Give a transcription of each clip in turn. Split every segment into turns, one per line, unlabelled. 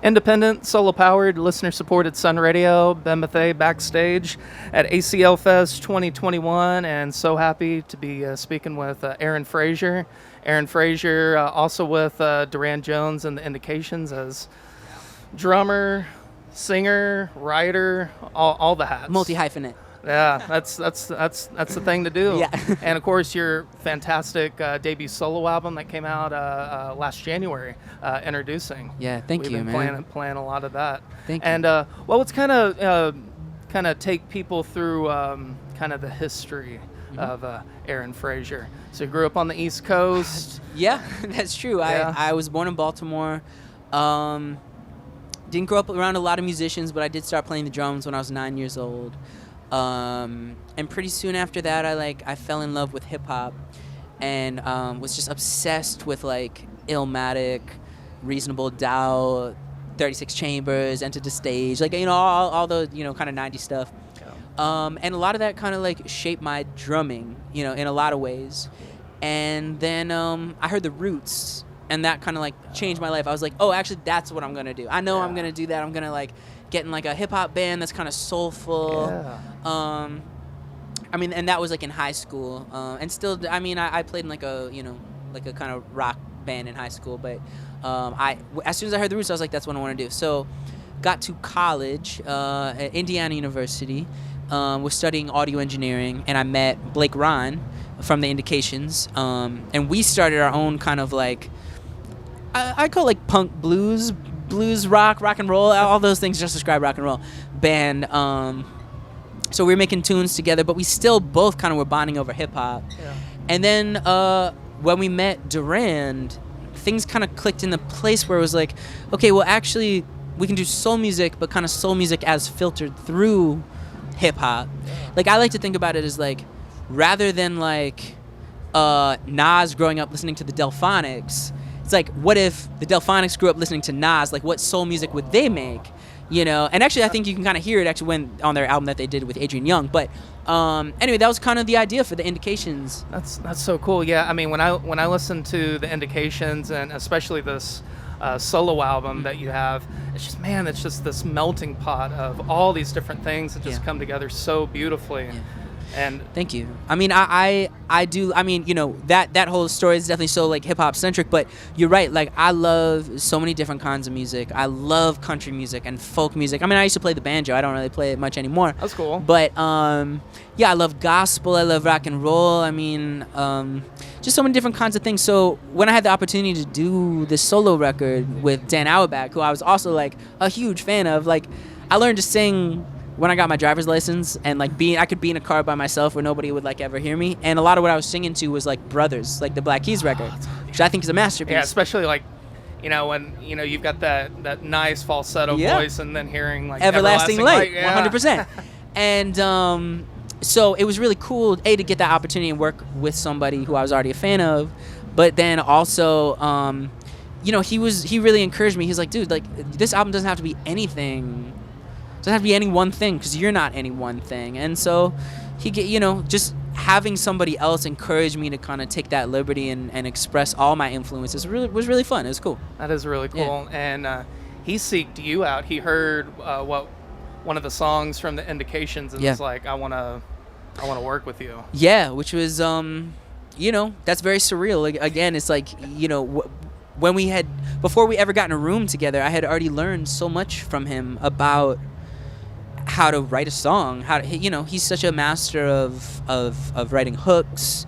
Independent, solo-powered, listener-supported Sun Radio, Bethea backstage at ACL Fest 2021, and so happy to be speaking with Aaron Frazer. Aaron Frazer, also with Durand Jones and the Indications as drummer, singer, writer, all the hats.
Multi-hyphenate.
Yeah, that's the thing to do.
Yeah.
And of course, your fantastic debut solo album that came out last January, introducing.
Yeah, thank you, man.
We've been playing a lot of that.
Thank you.
And well, let's kind of take people through kind of the history of Aaron Frazer. So you grew up on the East Coast.
Yeah, that's true.
Yeah.
I was born in Baltimore. Didn't grow up around a lot of musicians, but I did start playing the drums when I was 9 years old. And pretty soon after that, I fell in love with hip hop, and was just obsessed with like Illmatic, Reasonable Doubt, 36 Chambers, Enter the Stage, like all the kind of 90s stuff. And a lot of that kind of like shaped my drumming, in a lot of ways. And then I heard the Roots, and that kind of like changed my life. I was like, oh, actually, that's what I'm gonna do. I know I'm gonna do that. I'm gonna like get in like a hip hop band that's kind of soulful.
Yeah.
And that was like in high school. And still, I played in like a like a kind of rock band in high school. But as soon as I heard the Roots, I was like, that's what I want to do. So got to college at Indiana University. Was studying audio engineering, and I met Blake Ron from the Indications. And we started our own kind of like, I call it like punk blues rock and roll, all those things just describe rock and roll band. So we were making tunes together, but we still both kind of were bonding over hip hop.
Yeah.
And then when we met Durand, things kind of clicked into place where it was like, okay, well actually we can do soul music, but kind of soul music as filtered through hip hop. Like I like to think about it as like, rather than like Nas growing up listening to the Delphonics, it's like, what if the Delphonics grew up listening to Nas? Like, what soul music would they make? And actually, I think you can kind of hear it actually when on their album that they did with Adrian Young. But anyway, that was kind of the idea for the Indications.
That's so cool. Yeah, I mean, when I listen to the Indications, and especially this solo album that you have, it's just this melting pot of all these different things that just come together so beautifully.
Yeah.
And
thank you. I mean, I do. I mean, that whole story is definitely so like hip hop centric. But you're right. Like I love so many different kinds of music. I love country music and folk music. I mean, I used to play the banjo. I don't really play it much anymore.
That's cool.
But yeah, I love gospel. I love rock and roll. I mean, just so many different kinds of things. So when I had the opportunity to do this solo record with Dan Auerbach, who I was also like a huge fan of, like I learned to sing when I got my driver's license, and like I could be in a car by myself where nobody would like ever hear me, and a lot of what I was singing to was like Brothers, like the Black Keys record, which I think is a masterpiece.
Yeah, especially like when you've got that nice falsetto voice, and then hearing like Everlasting Light,
100%. And so it was really cool to get that opportunity and work with somebody who I was already a fan of, but then also he really encouraged me. He's like, dude, like this album doesn't have to be anything. Doesn't have to be any one thing, because you're not any one thing. And so just having somebody else encourage me to kind of take that liberty and express all my influences was really fun. It was cool.
That is really cool. Yeah. And he seeked you out. He heard one of the songs from the Indications, and was like, I want to work with you. Yeah, which was
that's very surreal. Like, again, it's like when before we ever got in a room together, I had already learned so much from him about how to write a song, he's such a master of writing hooks,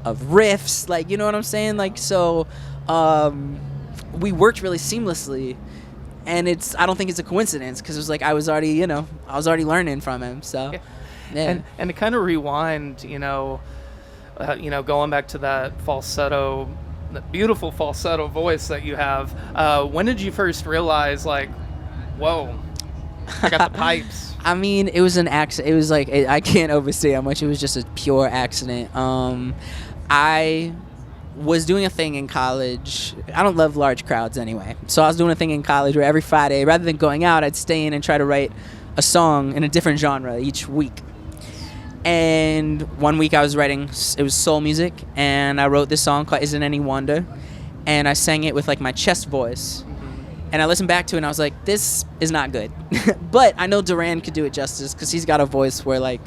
of riffs, like, you know what I'm saying? Like, so we worked really seamlessly, and I don't think it's a coincidence, because it was like I was already learning from him. So
and to kind of rewind, going back to that falsetto, that beautiful falsetto voice that you have, when did you first realize, like, whoa, I got the pipes?
I mean, it was an accident. It was like, I can't overstate how much it was just a pure accident. I was doing a thing in college. I don't love large crowds anyway. So I was doing a thing in college where every Friday, rather than going out, I'd stay in and try to write a song in a different genre each week. And one week I was writing, it was soul music, and I wrote this song called Isn't Any Wonder, and I sang it with like my chest voice. And I listened back to it and I was like, this is not good. But I know Durand could do it justice because he's got a voice where, like,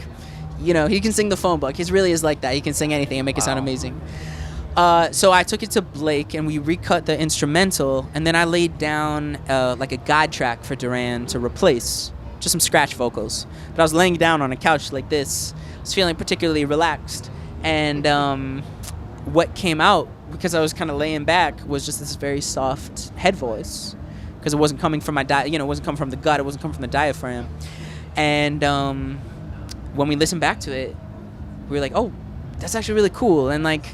you know, he can sing the phone book. He really is like that. He can sing anything and make it sound amazing. So I took it to Blake and we recut the instrumental, and then I laid down like a guide track for Durand to replace, just some scratch vocals. But I was laying down on a couch like this. I was feeling particularly relaxed. And what came out, because I was kind of laying back, was just this very soft head voice. Because it wasn't coming from it wasn't coming from the gut, it wasn't coming from the diaphragm. And when we listened back to it, we were like, oh, that's actually really cool. And like,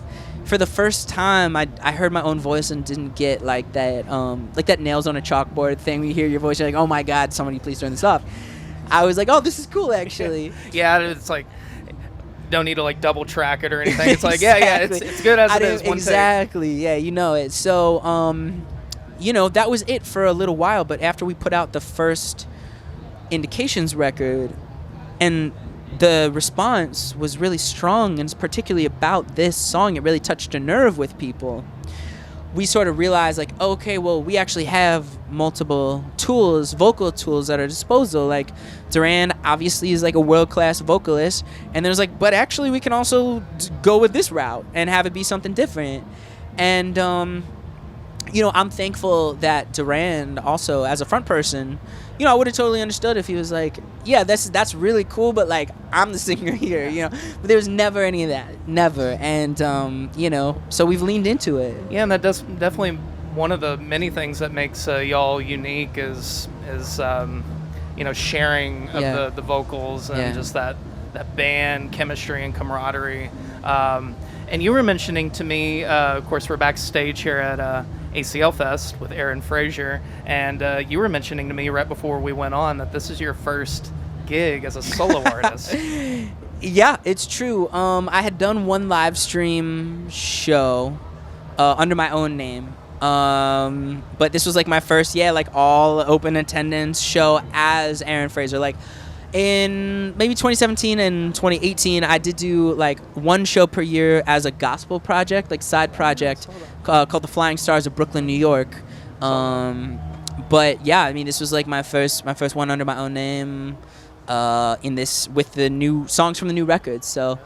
for the first time, I heard my own voice and didn't get like that nails on a chalkboard thing. You hear your voice, you're like, oh my God, somebody please turn this off. I was like, oh, this is cool, actually.
Yeah, it's like, don't need to like double track it or anything. It's like, yeah, it's good as it is.
Exactly, yeah, you know it. So, you know, that was it for a little while. But after we put out the first Indications record, and the response was really strong, and particularly about this song, it really touched a nerve with people. We sort of realized, like, okay, well, we actually have multiple tools, vocal tools at our disposal. Like, Durand obviously is like a world-class vocalist, and there's like, but actually we can also go with this route and have it be something different. And you know, I'm thankful that Durand also, as a front person, you know, I would have totally understood if he was like, yeah, that's really cool, but like, I'm the singer here, you know. But there was never any of that, never. And you know, so we've leaned into it.
Yeah, and that does definitely one of the many things that makes y'all unique is you know, sharing of the vocals and just that band chemistry and camaraderie. And you were mentioning to me, of course, we're backstage here at ACL Fest with Aaron Frazer, and you were mentioning to me right before we went on that this is your first gig as a solo artist.
Yeah, it's true. I had done one live stream show under my own name, but this was like my first, like all open attendance show as Aaron Frazer. Like, in maybe 2017 and 2018, I did do like one show per year as a gospel project, like side project, called the Flying Stars of Brooklyn, New York. But yeah, I mean, this was like my first one under my own name, in this, with the new songs from the new record. So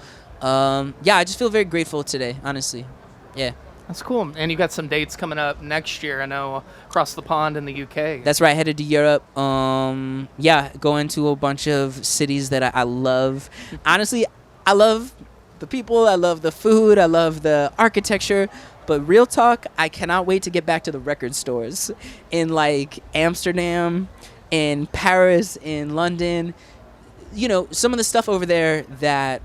yeah, I just feel very grateful today, honestly. Yeah.
That's cool. And you got some dates coming up next year, I know, across the pond in the UK.
That's right, headed to Europe. Yeah, going to a bunch of cities that I love. Honestly, I love the people, I love the food, I love the architecture. But real talk, I cannot wait to get back to the record stores in like Amsterdam, in Paris, in London. You know, some of the stuff over there that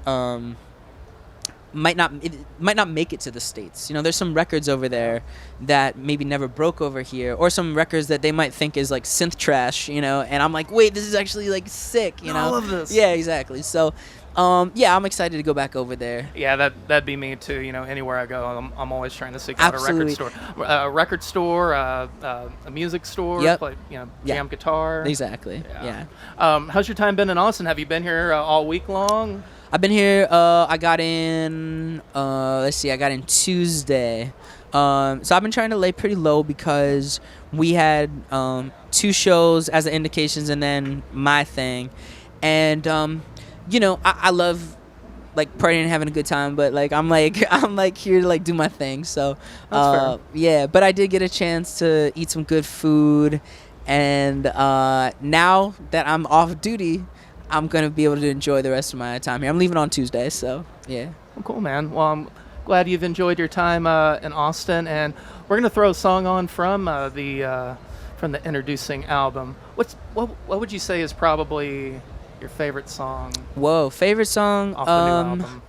might not make it to the States. You know, there's some records over there that maybe never broke over here, or some records that they might think is like synth trash, you know, and I'm like, wait, this is actually like sick, you know.
I love this.
Yeah, exactly. So yeah, I'm excited to go back over there.
Yeah, that'd be me too. You know, anywhere I go, I'm always trying to seek out a record store, a music store, play, you know, jam guitar.
Exactly. Yeah.
How's your time been in Austin? Have you been here all week long?
I've been here. I got in. I got in Tuesday. So I've been trying to lay pretty low because we had 2 shows as the Indications and then my thing, and you know, I love like partying and having a good time, but like I'm here to like do my thing. So yeah, but I did get a chance to eat some good food, and now that I'm off duty, I'm going to be able to enjoy the rest of my time here. I'm leaving on Tuesday, so yeah.
Well, cool, man. Well, I'm glad you've enjoyed your time in Austin, and we're going to throw a song on from the Introducing album. What would you say is probably your favorite song?
Whoa, favorite song?
Off the new album.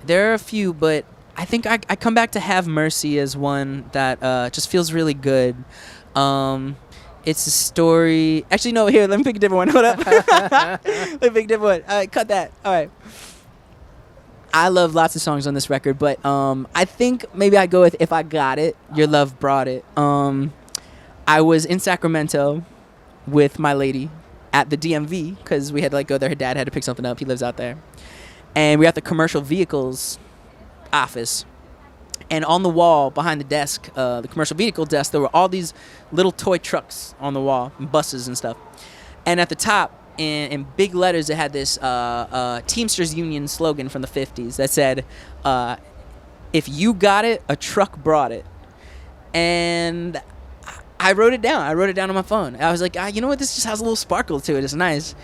There are a few, but I think I come back to Have Mercy as one that just feels really good. It's a story. Actually, no, here, let me pick a different one. Hold up. Let me pick a different one. All right, cut that. All right. I love lots of songs on this record, but I think maybe I'd go with If I Got It, Your Love Brought It. I was in Sacramento with my lady at the DMV because we had to like go there. Her dad had to pick something up. He lives out there. And we were at the commercial vehicles office. And on the wall behind the desk, the commercial vehicle desk, there were all these little toy trucks on the wall, and buses and stuff. And at the top, in big letters, it had this Teamsters Union slogan from the 50s that said, if you got it, a truck brought it. And I wrote it down. I wrote it down on my phone. I was like, you know what? This just has a little sparkle to it. It's nice.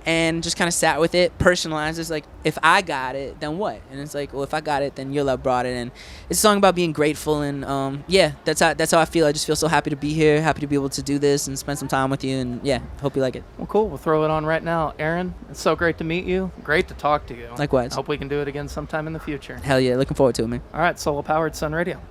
And just kind of sat with it, personalized. It's like, if I got it, then what? And it's like, well, if I got it, then your love brought it. And it's a song about being grateful. And yeah, that's how I feel. I just feel so happy to be here, happy to be able to do this and spend some time with you. And yeah, hope you like it.
Well, cool. We'll throw it on right now. Aaron, it's so great to meet you. Great to talk to you.
Likewise.
I hope we can do it again sometime in the future.
Hell yeah, looking forward to it, man.
All right, Solar Powered Sun Radio.